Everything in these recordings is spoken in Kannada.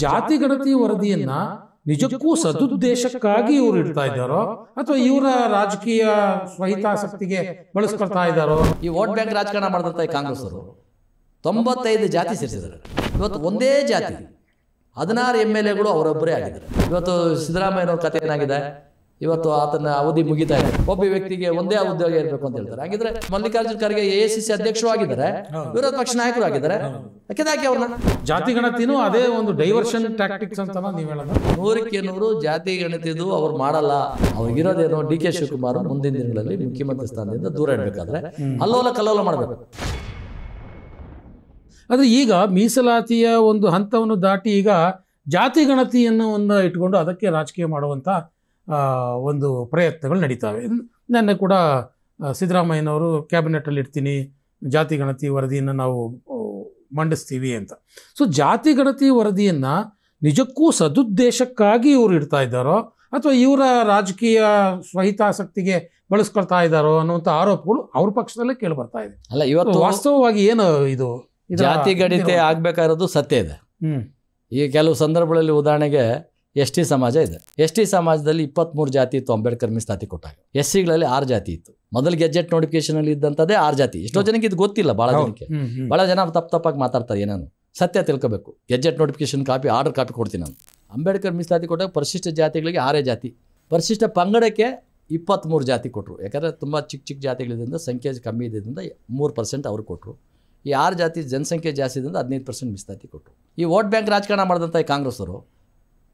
ಜಾತಿ ಗಣತಿ ವರದಿಯನ್ನ ನಿಜಕ್ಕೂ ಸದುದ್ದೇಶಕ್ಕಾಗಿ ಇವರು ಇಡ್ತಾ ಇದ್ದಾರೋ ಅಥವಾ ಇವರ ರಾಜಕೀಯ ಸ್ವಹಿತಾಸಕ್ತಿಗೆ ಬಳಸ್ಕೊಳ್ತಾ ಇದ್ದಾರೋ? ಈ ವೋಟ್ ಬ್ಯಾಂಕ್ ರಾಜಕಾರಣ ಮಾಡಿದಂಥ ಕಾಂಗ್ರೆಸ್ ಅವರು 95 ಜಾತಿ ಸೇರಿಸಿದ್ದಾರೆ. ಇವತ್ತು ಒಂದೇ ಜಾತಿ 16 MLAಗಳು ಅವರೊಬ್ಬರೇ ಆಗಿದ್ದಾರೆ. ಇವತ್ತು ಸಿದ್ದರಾಮಯ್ಯನವ್ರ ಕಥೆ ಏನಾಗಿದೆ, ಇವತ್ತು ಆತನ ಅವಧಿ ಮುಗಿತಾ ಇದೆ, ಒಬ್ಬ ವ್ಯಕ್ತಿಗೆ ಒಂದೇ ಉದ್ಯೋಗ ಇರಬೇಕು ಅಂತ ಹೇಳ್ತಾರೆ. ಹಾಗಿದ್ರೆ ಮಲ್ಲಿಕಾರ್ಜುನ ಖರ್ಗೆ AICC ಅಧ್ಯಕ್ಷರು ಆಗಿದ್ದಾರೆ, ವಿರೋಧ ಪಕ್ಷ ನಾಯಕರು ಆಗಿದ್ದಾರೆ, ಯಾಕೆ ಅವ್ರನ್ನ ಜಾತಿ ಗಣತಿನೂ ಅದೇ ಒಂದು ಡೈವರ್ಷನ್ ಟ್ಯಾಕ್ಟಿಕ್ಸ್ ಅಂತ ನೀವು ಹೇಳೋದು? 100ಕ್ಕೆ 100 ಜಾತಿ ಗಣತಿದು ಅವ್ರು ಮಾಡಲ್ಲ. ಅವ್ರಿಗಿರೋದೇನೋ DK ಶಿವಕುಮಾರ್ ಮುಂದಿನ ದಿನಗಳಲ್ಲಿ ಮುಖ್ಯಮಂತ್ರಿ ಸ್ಥಾನದಿಂದ ದೂರ ಇಡಬೇಕಾದ್ರೆ ಅಲ್ಲೋಲ ಕಲ್ಲೋಲ ಮಾಡಬೇಕು. ಆದರೆ ಈಗ ಮೀಸಲಾತಿಯ ಒಂದು ಹಂತವನ್ನು ದಾಟಿ ಈಗ ಜಾತಿ ಗಣತಿಯನ್ನು ಇಟ್ಕೊಂಡು ಅದಕ್ಕೆ ರಾಜಕೀಯ ಮಾಡುವಂಥ ಒಂದು ಪ್ರಯತ್ನಗಳು ನಡೀತಾವೆ. ನೆನ್ನೆ ಕೂಡ ಸಿದ್ದರಾಮಯ್ಯನವರು ಕ್ಯಾಬಿನೆಟಲ್ಲಿ ಇಡ್ತೀನಿ, ಜಾತಿ ಗಣತಿ ವರದಿಯನ್ನು ನಾವು ಮಂಡಿಸ್ತೀವಿ ಅಂತ. ಸೊ ಜಾತಿ ಗಣತಿ ವರದಿಯನ್ನು ನಿಜಕ್ಕೂ ಸದುದ್ದೇಶಕ್ಕಾಗಿ ಇವರು ಇಡ್ತಾ ಇದ್ದಾರೋ ಅಥವಾ ಇವರ ರಾಜಕೀಯ ಸ್ವಹಿತಾಸಕ್ತಿಗೆ ಬಳಸ್ಕೊಳ್ತಾ ಇದ್ದಾರೋ ಅನ್ನುವಂಥ ಆರೋಪಗಳು ಅವ್ರ ಪಕ್ಷದಲ್ಲೇ ಕೇಳಿ ಬರ್ತಾ ಇದೆ. ಅಲ್ಲ, ಇವತ್ತು ವಾಸ್ತವವಾಗಿ ಏನು ಇದು ಜಾತಿ ಗಣತಿ ಆಗಬೇಕಾಗಿರೋದು ಸತ್ಯ ಇದೆ. ಈಗ ಕೆಲವು ಸಂದರ್ಭಗಳಲ್ಲಿ ಉದಾಹರಣೆಗೆ ST ಸಮಾಜ ಇದೆ. ST ಸಮಾಜದಲ್ಲಿ 23 ಜಾತಿ ಇತ್ತು ಅಂಬೇಡ್ಕರ್ ಮೀಸಲಾತಿ ಕೊಟ್ಟಾಗ. SCಗಳಲ್ಲಿ 6 ಜಾತಿ ಇತ್ತು. ಮೊದಲು ಗೆಜೆಟ್ ನೋಟಿಫಿಕೇಶನ್ ಅಲ್ಲಿ ಇದ್ದಂಥದ್ದೇ 6 ಜಾತಿ. ಎಷ್ಟೋ ಜನಕ್ಕೆ ಇದು ಗೊತ್ತಿಲ್ಲ, ಭಾಳ ಜನಕ್ಕೆ. ಭಾಳ ಜನ ತಪ್ಪಾಗಿ ಮಾತಾಡ್ತಾರೆ. ಏನೇನು ಸತ್ಯ ತಿಳ್ಕೋಬೇಕು. Gazette notification copy, order copy ಕೊಡ್ತೀನಿ ನಾನು. ಅಂಬೇಡ್ಕರ್ ಮೀಸಲಾತಿ ಕೊಟ್ಟಾಗ ಪರಿಶಿಷ್ಟ ಜಾತಿಗಳಿಗೆ 6 ಜಾತಿ, ಪರಿಶಿಷ್ಟ ಪಂಗಡಕ್ಕೆ 23 ಜಾತಿ ಕೊಟ್ಟರು. ಯಾಕಂದರೆ ತುಂಬ ಚಿಕ್ಕ ಜಾತಿಗಳಿಂದ ಸಂಖ್ಯೆ ಕಮ್ಮಿ ಇದ್ದಿಂದ 3% ಅವ್ರು ಕೊಟ್ಟರು. ಈ 6 ಜಾತಿ ಜನಸಂಖ್ಯೆ ಜಾಸ್ತಿ ಇದ್ದಿಂದ 15% ಮೀಸಲಾತಿ ಕೊಟ್ಟರು. ಈ ವೋಟ್ ಬ್ಯಾಂಕ್ ರಾಜಕಾರಣ ಮಾಡಿದಂಥ ಈ ಕಾಂಗ್ರೆಸ್ ಅವರು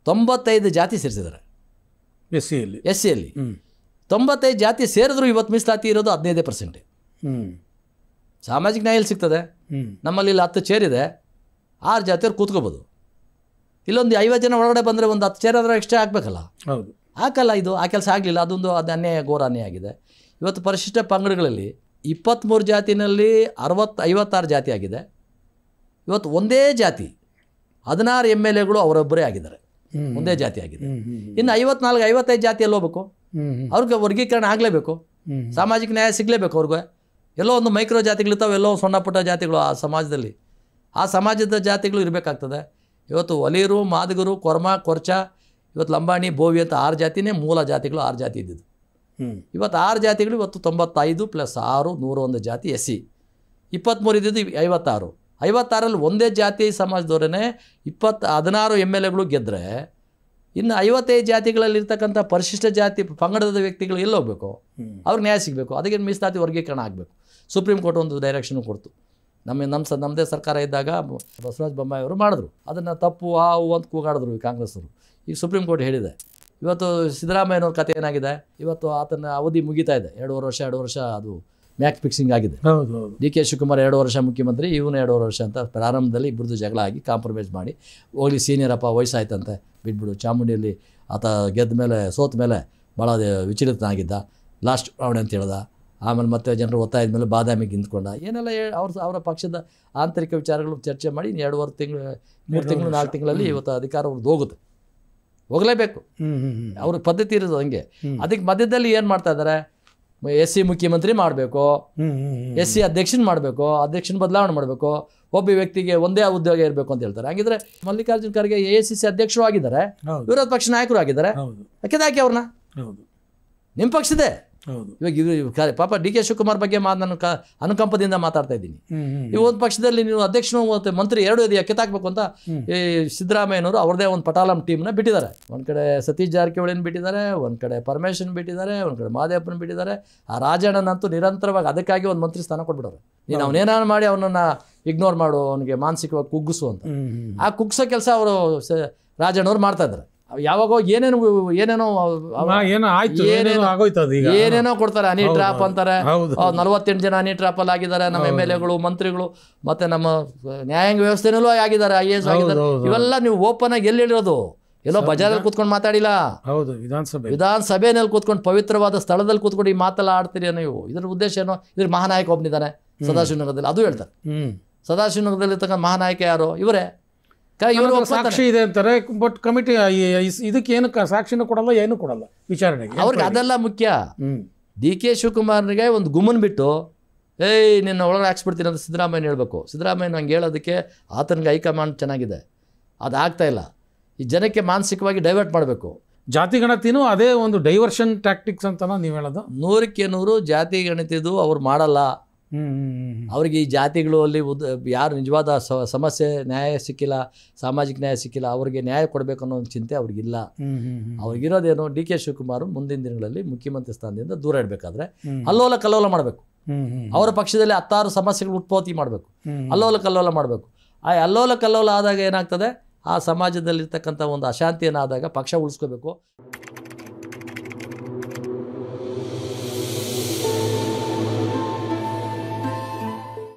95 ಜಾತಿ ಸೇರಿಸಿದ್ದಾರೆ. SCಯಲ್ಲಿ 95 ಜಾತಿ ಸೇರಿದ್ರು ಇವತ್ತು ಮೀಸಲಾತಿ ಇರೋದು 15%. ಸಾಮಾಜಿಕ ನ್ಯಾಯ ಎಲ್ಲಿ ಸಿಗ್ತದೆ? ನಮ್ಮಲ್ಲಿ ಇಲ್ಲಿ 10 ಚೇರ್ ಇದೆ, 6 ಜಾತಿಯವ್ರು ಕೂತ್ಕೋಬೋದು. ಇಲ್ಲೊಂದು 50 ಜನ ಒಳಗಡೆ ಬಂದರೆ ಒಂದು 10 ಚೇರ್ ಆದರೂ ಎಕ್ಸ್ಟ್ರಾ ಹಾಕಬೇಕಲ್ಲ. ಹೌದು, ಹಾಕಲ್ಲ. ಇದು ಆ ಕೆಲಸ ಆಗಲಿಲ್ಲ. ಅದು ಅನ್ಯಾಯ, ಘೋರ ಅನ್ಯಾಯ ಆಗಿದೆ. ಇವತ್ತು ಪರಿಶಿಷ್ಟ ಪಂಗಡಗಳಲ್ಲಿ 23 ಜಾತಿನಲ್ಲಿ 56 ಜಾತಿ ಆಗಿದೆ. ಇವತ್ತು ಒಂದೇ ಜಾತಿ 16 MLAಗಳು ಅವರೊಬ್ಬರೇ ಆಗಿದ್ದಾರೆ, ಒಂದೇ ಜಾತಿ ಆಗಿದೆ. ಇನ್ನು 54-55 ಜಾತಿಯಲ್ಲಿ ಹೋಗ್ಬೇಕು, ಅವ್ರಿಗೆ ವರ್ಗೀಕರಣ ಆಗಲೇಬೇಕು, ಸಾಮಾಜಿಕ ನ್ಯಾಯ ಸಿಗಲೇಬೇಕು ಅವ್ರಿಗೆ. ಎಲ್ಲೋ ಒಂದು ಮೈಕ್ರೋ ಜಾತಿಗಳಿರ್ತಾವೆ, ಎಲ್ಲೋ ಸಣ್ಣ ಪುಟ್ಟ ಜಾತಿಗಳು ಆ ಸಮಾಜದಲ್ಲಿ, ಆ ಸಮಾಜದ ಜಾತಿಗಳು ಇರಬೇಕಾಗ್ತದೆ. ಇವತ್ತು ಒಲಿಯರು, ಮಾದಿಗರು, ಕೊರ್ಮ, ಕೊರ್ಚ, ಇವತ್ತು ಲಂಬಾಣಿ, ಬೋವಿ ಅಂತ 6 ಜಾತಿನೇ ಮೂಲ ಜಾತಿಗಳು. 6 ಜಾತಿ ಇದ್ದಿದ್ದು. ಇವತ್ತು 6 ಜಾತಿಗಳು, ಇವತ್ತು 95 + 6 101 ಜಾತಿ SC. 23 ಇದ್ದಿದ್ದು 56. 56ರಲ್ಲಿ ಒಂದೇ ಜಾತಿ ಸಮಾಜದವರೇ 16 MLAಗಳು ಗೆದ್ದರೆ, ಇನ್ನು 55 ಜಾತಿಗಳಲ್ಲಿರ್ತಕ್ಕಂಥ ಪರಿಶಿಷ್ಟ ಜಾತಿ ಪಂಗಡದ ವ್ಯಕ್ತಿಗಳು ಎಲ್ಲಿ ಹೋಗಬೇಕು? ಅವ್ರಿಗೆ ನ್ಯಾಯ ಸಿಗಬೇಕು. ಅದಕ್ಕೆ ಮೀಸಲಾತಿ ವರ್ಗೀಕರಣ ಆಗಬೇಕು. ಸುಪ್ರೀಂ ಕೋರ್ಟ್ ಒಂದು ಡೈರೆಕ್ಷನ್ ಕೊಡ್ತು. ನಮ್ಮದೇ ಸರ್ಕಾರ ಇದ್ದಾಗ ಬಸವರಾಜ ಬೊಮ್ಮಾಯಿ ಅವರು ಮಾಡಿದ್ರು. ಅದನ್ನು ತಪ್ಪು ಅಂತ ಕೂಗಾಡಿದ್ರು ಈ ಕಾಂಗ್ರೆಸ್ಸವರು. ಈಗ ಸುಪ್ರೀಂ ಕೋರ್ಟ್ ಹೇಳಿದೆ. ಇವತ್ತು ಸಿದ್ದರಾಮಯ್ಯನವ್ರ ಕಥೆ ಏನಾಗಿದೆ, ಇವತ್ತು ಆತನ ಅವಧಿ ಮುಗಿತಾ ಇದೆ. 2 ವರ್ಷ ಅದು ಮ್ಯಾಚ್ ಫಿಕ್ಸಿಂಗ್ ಆಗಿದೆ. DK ಶಿವಕುಮಾರ್ 2 ವರ್ಷ ಮುಖ್ಯಮಂತ್ರಿ, ಇವನು 2 ವರ್ಷ ಅಂತ ಪ್ರಾರಂಭದಲ್ಲಿ ಇಬ್ಬರದು ಜಗಳ ಆಗಿ ಕಾಂಪ್ರಮೈಸ್ ಮಾಡಿ ಹೋಗ್ಲಿ ಸೀನಿಯರಪ್ಪ, ವಯಸ್ಸಾಯ್ತಂತೆ ಬಿಟ್ಬಿಡು. ಚಾಮುಂಡಿಯಲ್ಲಿ ಆತ ಗೆದ್ದ ಮೇಲೆ, ಸೋತ ಮೇಲೆ ಭಾಳ ವಿಚಲಿತನಾಗಿದ್ದ, ಲಾಸ್ಟ್ ಚುನಾವಣೆ ಅಂತ ಹೇಳ್ದ. ಆಮೇಲೆ ಮತ್ತೆ ಜನರು ಒತ್ತಾಯದ ಮೇಲೆ ಬಾದಾಮಿಗೆ ನಿಂತ್ಕೊಂಡ. ಏನೆಲ್ಲ ಅವರ ಪಕ್ಷದ ಆಂತರಿಕ ವಿಚಾರಗಳು ಚರ್ಚೆ ಮಾಡಿ 2.5 ತಿಂಗಳು 3 ತಿಂಗಳು 4 ತಿಂಗಳಲ್ಲಿ ಇವತ್ತು ಅಧಿಕಾರ ಅವ್ರದ್ದು ಹೋಗುತ್ತೆ, ಹೋಗಲೇಬೇಕು. ಅವ್ರ ಪದ್ಧತಿ ಇರೋದು ಹಂಗೆ. ಅದಕ್ಕೆ ಮಧ್ಯದಲ್ಲಿ ಏನು ಮಾಡ್ತಾ ಇದ್ದಾರೆ? SC ಮುಖ್ಯಮಂತ್ರಿ ಮಾಡಬೇಕು, SC ಅಧ್ಯಕ್ಷನ ಮಾಡಬೇಕು, ಅಧ್ಯಕ್ಷನ ಬದಲಾವಣೆ ಮಾಡಬೇಕು, ಒಬ್ಬ ವ್ಯಕ್ತಿಗೆ ಒಂದೇ ಉದ್ಯೋಗ ಇರಬೇಕು ಅಂತ ಹೇಳ್ತಾರೆ. ಹಾಗಿದ್ರೆ ಮಲ್ಲಿಕಾರ್ಜುನ ಖರ್ಗೆ AICC ಅಧ್ಯಕ್ಷರು ಆಗಿದ್ದಾರೆ, ವಿರೋಧ ಪಕ್ಷ ನಾಯಕರು ಆಗಿದ್ದಾರೆ, ಯಾಕೆ ಅವ್ರನ್ನ? ನಿಮ್ಮ ಪಕ್ಷದೇ. ಇವಾಗ ಪಾಪ DK ಶಿವಕುಮಾರ್ ಬಗ್ಗೆ ನಾನು ಅನುಕಂಪದಿಂದ ಮಾತಾಡ್ತಾ ಇದ್ದೀನಿ. ಈ ಒಂದು ಪಕ್ಷದಲ್ಲಿ ನೀವು ಅಧ್ಯಕ್ಷನು ಮತ್ತು ಮಂತ್ರಿ 2 ಇದೆಯಾ ಕಿತ್ತಾಕ್ಬೇಕು ಅಂತ ಈ ಸಿದ್ದರಾಮಯ್ಯನವರು ಅವ್ರದೇ ಒಂದು ಪಟಾಲಂ ಟೀಮ್ನ ಬಿಟ್ಟಿದ್ದಾರೆ. ಒಂದು ಕಡೆ ಸತೀಶ್ ಜಾರಕಿಹೊಳಿನ ಬಿಟ್ಟಿದ್ದಾರೆ, ಒಂದು ಕಡೆ ಪರಮೇಶ್ವರನ್ ಬಿಟ್ಟಿದ್ದಾರೆ, ಒಂದು ಕಡೆ ಮಹದೇವಪ್ಪನ ಬಿಟ್ಟಿದ್ದಾರೆ. ಆ ರಾಜಣ್ಣನಂತೂ ನಿರಂತರವಾಗಿ ಅದಕ್ಕಾಗಿ ಒಂದು ಮಂತ್ರಿ ಸ್ಥಾನ ಕೊಟ್ಬಿಡೋರು. ನೀನು ಅವನೇನಾದ್ರು ಮಾಡಿ ಅವನನ್ನು ಇಗ್ನೋರ್ ಮಾಡು, ಅವನಿಗೆ ಮಾನಸಿಕವಾಗಿ ಕುಗ್ಗಿಸು ಅಂತ. ಆ ಕುಗ್ಸೋ ಕೆಲಸ ಅವರು ರಾಜಣ್ಣವ್ರು ಮಾಡ್ತಾ ಇದ್ದಾರೆ. ಯಾವಾಗೋ ಏನೇನೋ ಕೊಡ್ತಾರೆ. ಹನಿ ಟ್ರಾಪ್ ಅಂತಾರೆ. 48 ಜನ ಹನಿ ಟ್ರಾಪಲ್ಲಿ ಆಗಿದ್ದಾರೆ. ನಮ್ಮ MLAಗಳು, ಮಂತ್ರಿಗಳು, ಮತ್ತೆ ನಮ್ಮ ನ್ಯಾಯಾಂಗ ವ್ಯವಸ್ಥೆನಲ್ಲೂ ಆಗಿದ್ದಾರೆ, IAS ಆಗಿದ್ದಾರೆ. ಇವೆಲ್ಲ ನೀವು ಓಪನ್ ಆಗಿ ಎಲ್ಲಿ ಹೇಳಿರೋದು? ಎಲ್ಲೋ ಬಜಾರಲ್ಲಿ ಕೂತ್ಕೊಂಡು ಮಾತಾಡಿಲ್ಲ, ವಿಧಾನಸಭೆಯಲ್ಲಿ ಕೂತ್ಕೊಂಡು ಪವಿತ್ರವಾದ ಸ್ಥಳದಲ್ಲಿ ಕೂತ್ಕೊಂಡು ಈ ಮಾತೆಲ್ಲ ಆಡ್ತೀರಿ ನೀವು. ಇದ್ರ ಉದ್ದೇಶ ಏನೋ? ಇದ್ರ ಮಹಾನಾಯಕ ಒಬ್ಬನಿದ್ದಾನೆ ಸದಾಶಿವನಗರದಲ್ಲಿ, ಅದು ಹೇಳ್ತಾರೆ. ಸದಾಶಿವನಗರದಲ್ಲಿ ಇರ್ತಕ್ಕಂಥ ಮಹಾನಾಯಕ ಯಾರು? ಇವರೇ. ಸಾಕ್ಷಿ ಇದೆ ಅಂತಾರೆ, ಬಟ್ ಕಮಿಟಿ ಇದಕ್ಕೆ ಏನು ಸಾಕ್ಷಿನೂ ಕೊಡಲ್ಲ, ಏನು ಕೊಡಲ್ಲ ವಿಚಾರಣೆಗೆ. ಅವ್ರಿಗೆ ಅದೆಲ್ಲ ಮುಖ್ಯ. DK ಶಿವಕುಮಾರ್ನಿಗೆ ಒಂದು ಗುಮ್ಮನ್ ಬಿಟ್ಟು ನಿನ್ನ ಒಳಗಡೆ ಹಾಕ್ಸ್ಬಿಡ್ತೀನಿ ಅಂತ ಸಿದ್ದರಾಮಯ್ಯ ಹೇಳ್ಬೇಕು. ಸಿದ್ದರಾಮಯ್ಯ ಹಂಗೆ ಹೇಳೋದಕ್ಕೆ ಆತನಿಗೆ ಹೈಕಮಾಂಡ್ ಚೆನ್ನಾಗಿದೆ. ಅದು ಆಗ್ತಾ ಇಲ್ಲ. ಈ ಜನಕ್ಕೆ ಮಾನಸಿಕವಾಗಿ ಡೈವರ್ಟ್ ಮಾಡಬೇಕು. ಜಾತಿ ಗಣತಿನೂ ಅದೇ ಒಂದು ಡೈವರ್ಷನ್ ಟ್ಯಾಕ್ಟಿಕ್ಸ್ ಅಂತನೋ ನೀವು ಹೇಳೋದು? 100ಕ್ಕೆ 100 ಜಾತಿ ಗಣಿತಿದ್ದು ಅವ್ರು ಮಾಡಲ್ಲ. ಅವ್ರಿಗೆ ಈ ಜಾತಿಗಳು ಅಲ್ಲಿ ಯಾರು ನಿಜವಾದ ಸಮಸ್ಯೆ ನ್ಯಾಯ ಸಿಕ್ಕಿಲ್ಲ, ಸಾಮಾಜಿಕ ನ್ಯಾಯ ಸಿಕ್ಕಿಲ್ಲ, ಅವ್ರಿಗೆ ನ್ಯಾಯ ಕೊಡಬೇಕು ಅನ್ನೋ ಒಂದು ಚಿಂತೆ ಅವ್ರಿಗಿಲ್ಲ. ಅವ್ರಿಗಿರೋದೇನು, ಡಿ ಕೆ ಶಿವಕುಮಾರ್ ಮುಂದಿನ ದಿನಗಳಲ್ಲಿ ಮುಖ್ಯಮಂತ್ರಿ ಸ್ಥಾನದಿಂದ ದೂರ ಇಡಬೇಕಾದ್ರೆ ಅಲ್ಲೋಲ ಕಲ್ಲೋಲ ಮಾಡಬೇಕು. ಅವರ ಪಕ್ಷದಲ್ಲಿ 10 ಸಮಸ್ಯೆಗಳು ಉತ್ಪತ್ತಿ ಮಾಡಬೇಕು, ಅಲ್ಲೋಲ ಕಲ್ಲೋಲ ಮಾಡಬೇಕು. ಆ ಅಲ್ಲೋಲ ಕಲ್ಲೋಲ ಆದಾಗ ಏನಾಗ್ತದೆ, ಆ ಸಮಾಜದಲ್ಲಿರ್ತಕ್ಕಂಥ ಒಂದು ಅಶಾಂತಿಯನ್ನಾದಾಗ ಪಕ್ಷ ಉಳಿಸ್ಕೋಬೇಕು.